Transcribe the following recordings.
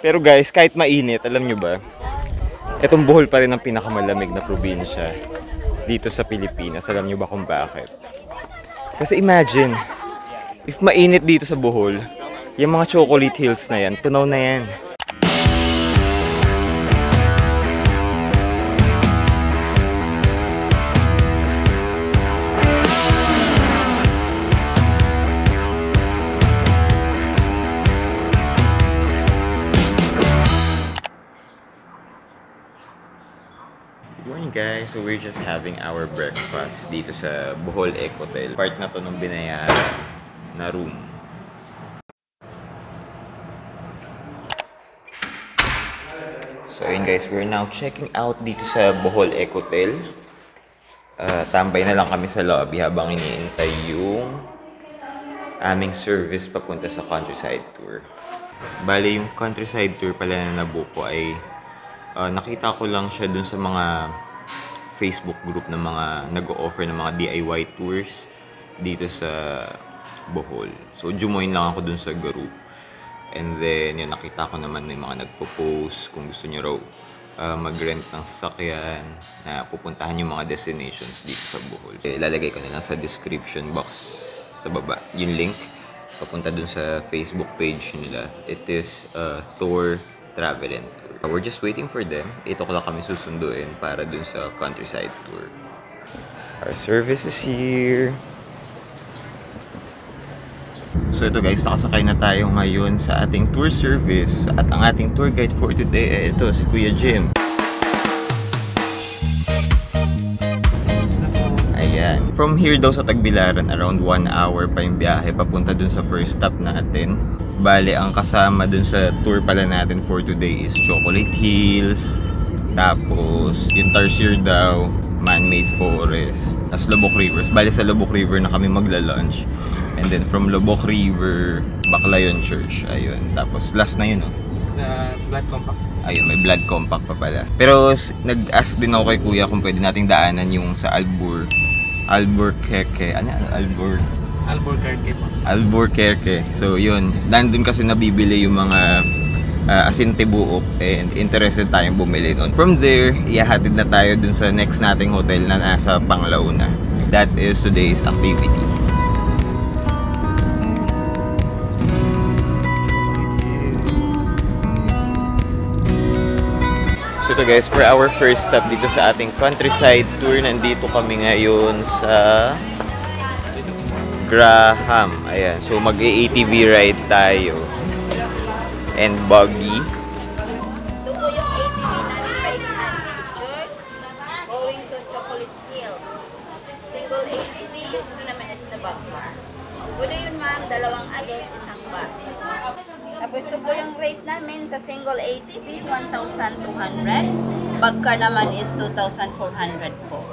Pero guys, kahit mainit, alam nyo ba, itong Bohol pa rin ang pinakamalamig na probinsya dito sa Pilipinas. Alam nyo ba kung bakit? Kasi imagine, if mainit dito sa Bohol, yung mga chocolate hills na yan, tunaw na yan. Guys, so we're just having our breakfast dito sa Bohol Ecotel. Part na to ng binayaran na room. So ayun guys, we're now checking out dito sa Bohol Ecotel. Tambay na lang kami sa lobby habang iniintay yung aming service papunta sa countryside tour. Bale, yung countryside tour pala na nabuko ay nakita ko lang siya dun sa mga Facebook group ng mga nag-o-offer ng mga DIY tours dito sa Bohol. So, jumoin lang ako dun sa group. And then, yun, nakita ko naman may mga nagpo-post kung gusto nyo raw mag-rent ng sasakyan na pupuntahan yung mga destinations dito sa Bohol. Ilalagay ko na lang sa description box sa baba yung link papunta dun sa Facebook page nila. It is Thor Travel and Tour. We're just waiting for them. 8 o'clock kami susunduin para dun sa countryside tour. Our service is here. So ito guys, nakasakay na tayo ngayon sa ating tour service. At ang ating tour guide for today ay ito, si Kuya Jim. Ayan. From here daw sa Tagbilaran, around 1 hour pa yung biyahe papunta dun sa first stop natin. Bale, ang kasama dun sa tour pala natin for today is Chocolate Hills, tapos yung Tarsier daw, Man-Made Forest, tapos Lubok Rivers. Bale, sa Lubok River na kami magla-lunch. And then from Lubok River, Baclayon Church. Ayun. Tapos last na yun, no? Blood compact. Ayun, may blood compact pa pala. Pero nag-ask din ako kay Kuya kung pwede nating daanan yung sa Albuquerque. Ano? Albuquerque po. Albuquerque. So yun, nandun kasi nabibili yung mga asinte buok and interested tayong bumili doon. From there, ihahatid na tayo dun sa next nating hotel na nasa Panglauna. That is today's activity. So ito guys, for our first stop dito sa ating countryside tour, nandito kami ngayon sa Graham. Ayan. So mag-ATV ride tayo. And buggy. Ito po yung ATV namin by pictures going to Chocolate Hills. Single ATV, yung ito naman is the bug car. Pwede yun ma'am, 2 adult, 1 bag. Tapos ito po yung rate namin sa single ATV, 1,200. Bug car naman is 2,400 po.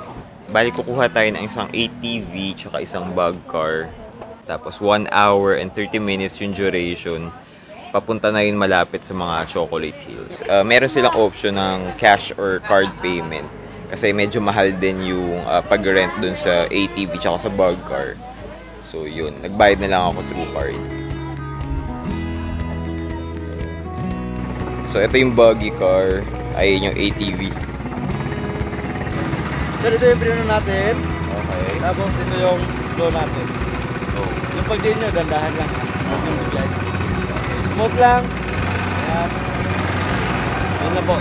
Bali, kukuha tayo ng isang ATV tsaka isang bug car. Tapos 1 hour and 30 minutes yung duration. Papunta na yun malapit sa mga Chocolate Hills. Meron silang option ng cash or card payment. Kasi medyo mahal din yung pag-rent dun sa ATV tsaka sa bug car. So yun, nagbayad na lang ako through card. So ito yung buggy car. Ayun yung ATV. So ito yung preno natin. Okay. Tapos ito yung flow natin. Oh. Yung pag-din nyo, dandahan lang. Huwag yung biglan. Okay, smooth lang. Ayan. Yun na po.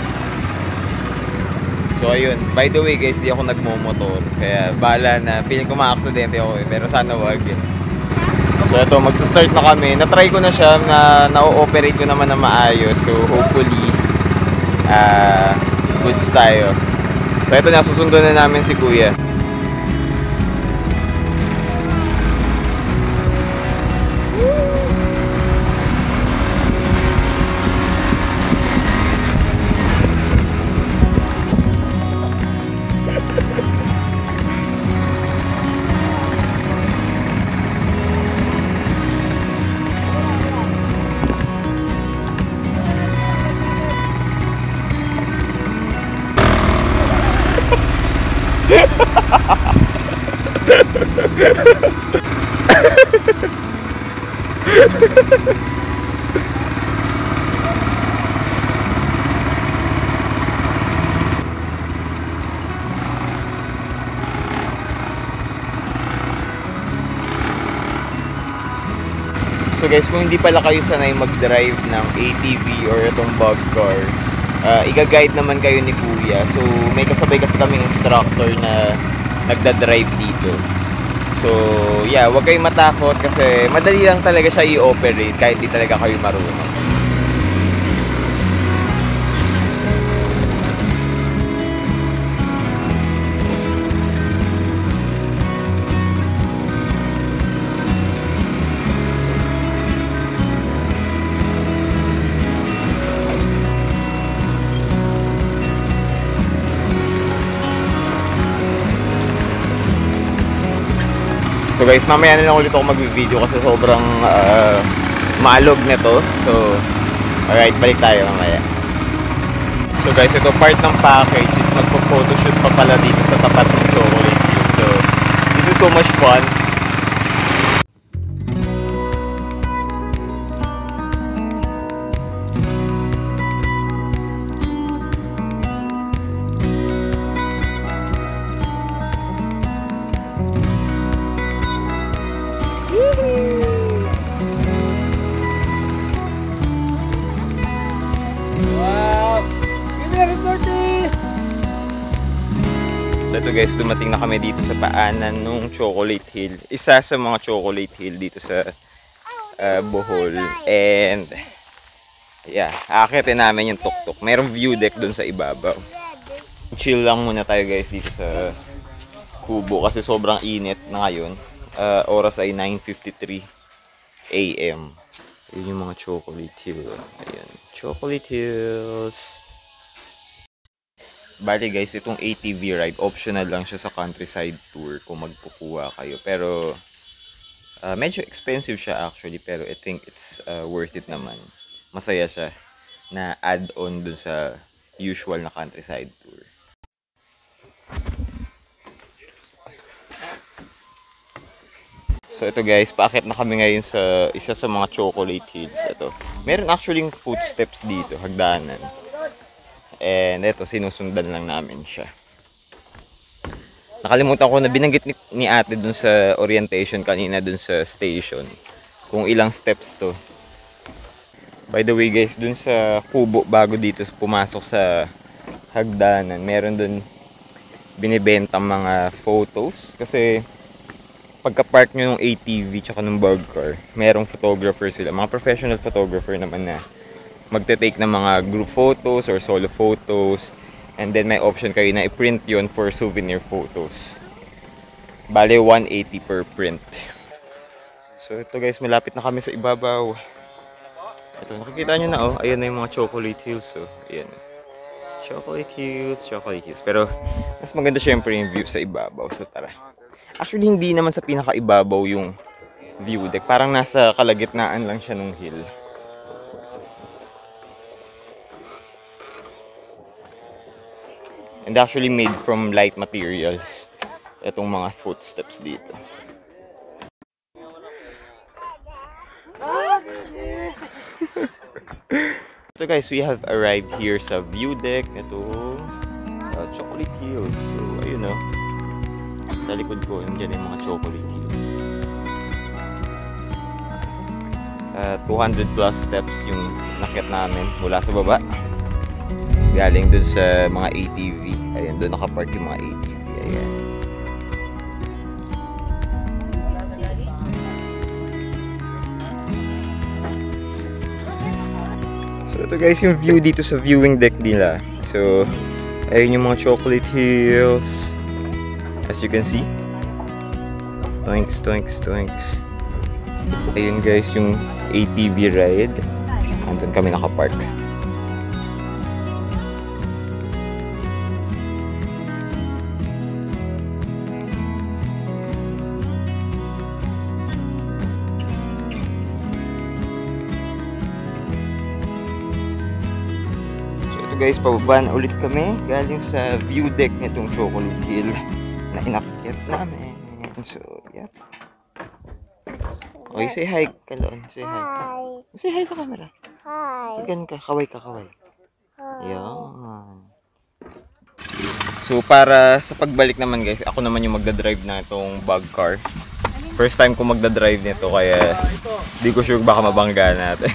So ayun, by the way guys, di ako nagmomotor. Kaya bahala na, feeling ko ma-aksidente ako eh. Pero sana wag eh. So ito, magsa-start na kami. Na-try ko na siya, na-ooperate ko naman na maayos. So hopefully, goods tayo. So ito na, susundan na namin si Kuya. So guys, kung hindi pala kayo sanay mag-drive ng ATV or itong bug car, iga-guide naman kayo ni Kuya. So may kasabay kasi kaming instructor na nagda-drive dito. So yeah, huwag kayong matakot kasi madali lang talaga siya i-operate kahit di talaga kayo marunong. So guys, mamaya na lang ulit ako mag-video kasi sobrang maalog na to. So, alright, balik tayo mamaya. So guys, ito part ng package is magpo-photoshoot pa pala dito sa tapat ng Chocolate Hill. So, this is so much fun. So ito guys, dumating na kami dito sa paanan ng Chocolate Hill. Isa sa mga Chocolate Hill dito sa Bohol. And yeah, aakitin namin yung tuktok. Merong view deck dun sa ibabaw. Chill lang muna tayo guys dito sa Kubo kasi sobrang init na ngayon. Oras ay 9:53 AM. Yun yung mga Chocolate Hill. Ayan, Chocolate Hills. Bali guys, itong ATV ride, optional lang siya sa countryside tour kung magpupuha kayo. Pero medyo expensive siya actually, pero I think it's worth it naman. Masaya siya na add-on dun sa usual na countryside tour. So ito guys, paakit na kami ngayon sa isa sa mga Chocolate Hills. Ito. Meron actually footsteps dito, hagdanan. And eto, sinusundan lang namin siya. Nakalimutan ko na binanggit ni ate dun sa orientation kanina dun sa station. Kung ilang steps to. By the way guys, dun sa Kubo bago dito pumasok sa hagdanan, meron dun binibentang mga photos. Kasi pagka-park nyo ng ATV tsaka ng bug car, merong photographer sila. Mga professional photographer naman na magte-take ng mga group photos or solo photos, and then may option kayo na i-print yon for souvenir photos. Bale 180 per print. So ito guys, malapit na kami sa ibabaw. Ito, nakikita nyo na oh, ayan na yung mga Chocolate Hills oh. Ayan. Chocolate Hills, Chocolate Hills. Pero mas maganda syempre yung view sa ibabaw. So tara. Actually hindi naman sa pinaka-ibabaw yung view deck. Parang nasa kalagitnaan lang siya ng hill. And actually made from light materials. Itong mga footsteps dito. So guys, we have arrived here sa view deck. Ito, Chocolate Hills. So ayun o. Sa likod ko, nandiyan yung mga Chocolate Hills. 200 plus steps yung nakit namin mula sa baba. Galing dun sa mga ATV. Ayan, dun nakapark yung mga ATV. Ayan. So ito guys yung view dito sa viewing deck nila. So ayun yung mga Chocolate Hills. As you can see. Toinks, toinks, toinks. Ayun guys yung ATV ride. Andun kami nakapark. Guys, pababa na ulit kami galing sa view deck nitong Chocolate Hill na inakyat namin. So, yeah. Okay, say hi, Kalon. Say hi. Say hi sa camera. Hi. Ganun ka, kaway ka, kaway. Yan. So, para sa pagbalik naman guys, ako naman yung magdadrive na itong bug car. First time ko magdadrive nito kaya di ko sure baka mabangga natin.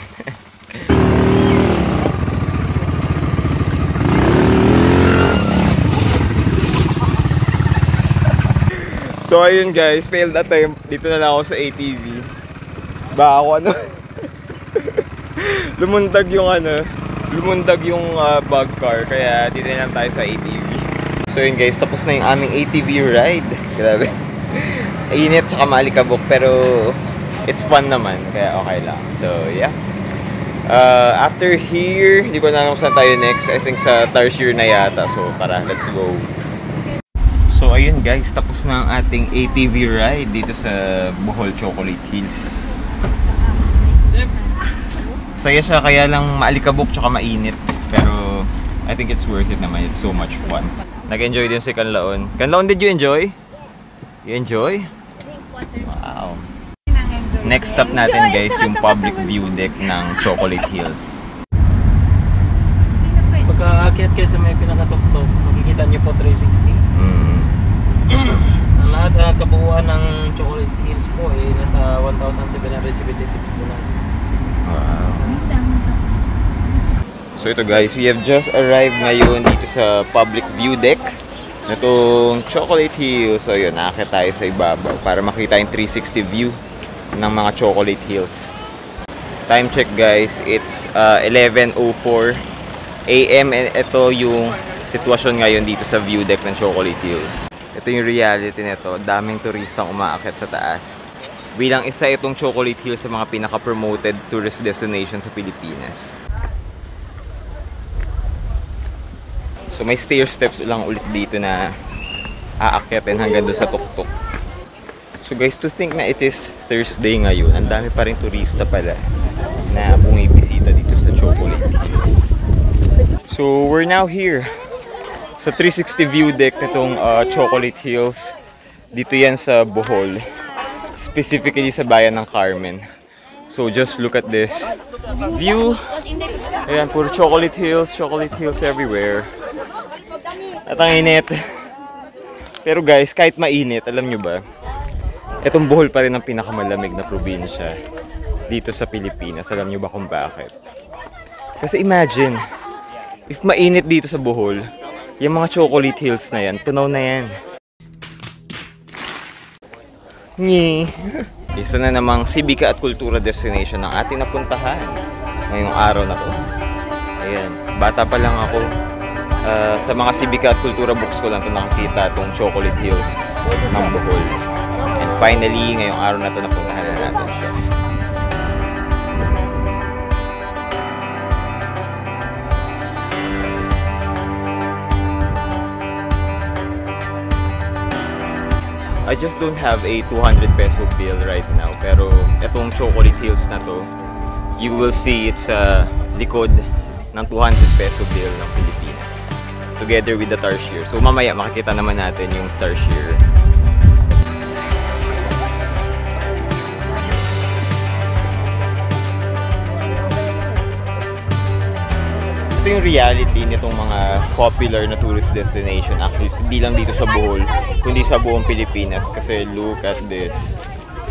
So ayun guys, failed attempt. Dito na lang ako sa ATV. Baka ako ano lumundag yung bug car kaya dito na lang tayo sa ATV. So yun guys, tapos na yung aming ATV ride. Grabe. Init tsaka maalikabok pero it's fun naman kaya okay lang. So yeah. After here, hindi ko na alam kung saan tayo next. I think sa Tarsier na yata. So tara, let's go. So ayun guys, tapos na ang ating ATV ride dito sa Bohol Chocolate Hills. Saya siya kaya lang maalikabok tsaka mainit. Pero I think it's worth it naman. It's so much fun. Nag-enjoy din si Kanlaon. Kanlaon, did you enjoy? You enjoy? Wow. Next stop natin guys, yung public view deck ng Chocolate Hills. Pagka-akyat kayo sa may pinakatuktok, makikita nyo po 360. Ang lahat na kabuuan ng Chocolate Hills po ay nasa 1,776 po lang. Wow. So ito guys, we have just arrived ngayon dito sa public view deck nitong Chocolate Hills. So yun, nakakit tayo sa ibabaw para makita yung 360 view ng mga Chocolate Hills. Time check guys, it's 11:04 AM and ito yung sitwasyon ngayon dito sa view deck ng Chocolate Hills. Ito yung reality nito, daming turistang umaakyat sa taas. Bilang isa itong Chocolate Hills sa mga pinaka-promoted tourist destination sa Pilipinas. So may stair steps lang ulit dito na aakyatin hanggang doon sa tuktok. So guys, to think na it is Thursday ngayon, ang dami pa rin turista pala na bumibisita dito sa Chocolate Hills. So we're now here sa 360 view deck nitong Chocolate Hills. Dito yan sa Bohol, specifically sa bayan ng Carmen. So just look at this view. Ayan, puro Chocolate Hills everywhere. At ang init. Pero guys, kahit mainit, alam nyo ba, itong Bohol pa rin ang pinakamalamig na probinsya dito sa Pilipinas. Alam nyo ba kung bakit? Kasi imagine, if mainit dito sa Bohol, yung mga Chocolate Hills na yan, tunaw na yan. Nyi. Isa na namang sibika at kultura destination ang ating napuntahan ngayong araw na to. Ayan, bata pa lang ako. Sa mga sibika at kultura books ko lang ito nakakita itong Chocolate Hills ng Bohol. And finally, ngayong araw na to napuntahan na natin siya. I just don't have a 200 peso bill right now, pero itong Chocolate Hills na to, you will see it's sa likod ng 200 peso bill ng Pilipinas together with the Tarsier. So mamaya makikita naman natin yung Tarsier. Ito yung reality nitong mga popular na tourist destination. Actually, hindi lang dito sa Bohol, kundi sa buong Pilipinas. Kasi look at this.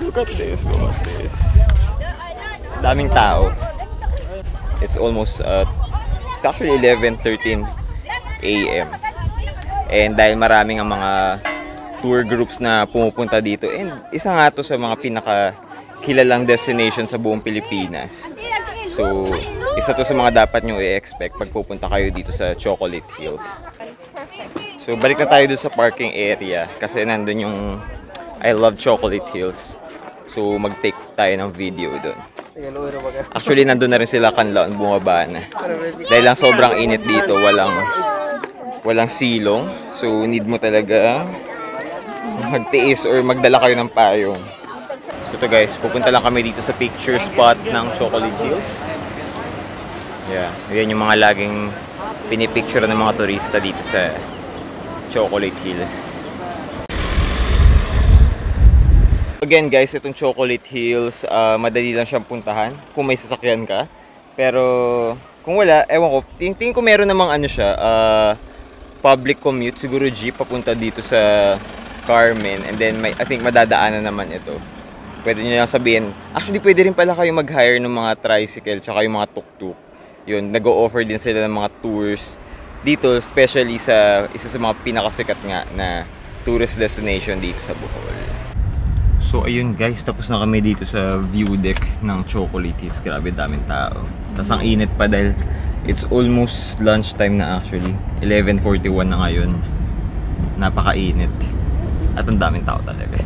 Look at this. Look at this. Daming tao. It's almost, it's actually 11:13 AM. And dahil maraming ang mga tour groups na pumupunta dito, and isa nga to sa mga pinakakilalang destination sa buong Pilipinas. So, isa to sa mga dapat nyo i-expect pag pupunta kayo dito sa Chocolate Hills. So, balik na tayo dun sa parking area kasi nandun yung I Love Chocolate Hills. So, mag-take tayo ng video dun. Actually, nandun na rin sila Kanlaon, bumaba na. Dahil lang sobrang init dito, walang silong. So, need mo talaga magtiis or magdala kayo ng payong. So ito guys, pupunta lang kami dito sa picture spot ng Chocolate Hills. Yeah, yan yung mga laging pinipicture ng mga turista dito sa Chocolate Hills. Again guys, itong Chocolate Hills, madali lang siyang puntahan kung may sasakyan ka. Pero kung wala, ewan ko, tingin ko meron namang ano siya, public commute, siguro jeep papunta dito sa Carmen. And then I think madadaanan naman ito. pwede nyo lang sabihin. Actually, pwede rin pala kayo mag-hire ng mga tricycle tsaka yung mga tuk-tuk. Yun, nag-o-offer din sila ng mga tours dito, especially sa isa sa mga pinakasikat nga na tourist destination dito sa Bohol. So ayun guys, tapos na kami dito sa view deck ng Chocolate Hills. Grabe, daming tao. Tapos ang init pa dahil it's almost lunchtime na actually. 11:41 na ngayon. Napakainit. At ang daming tao talaga.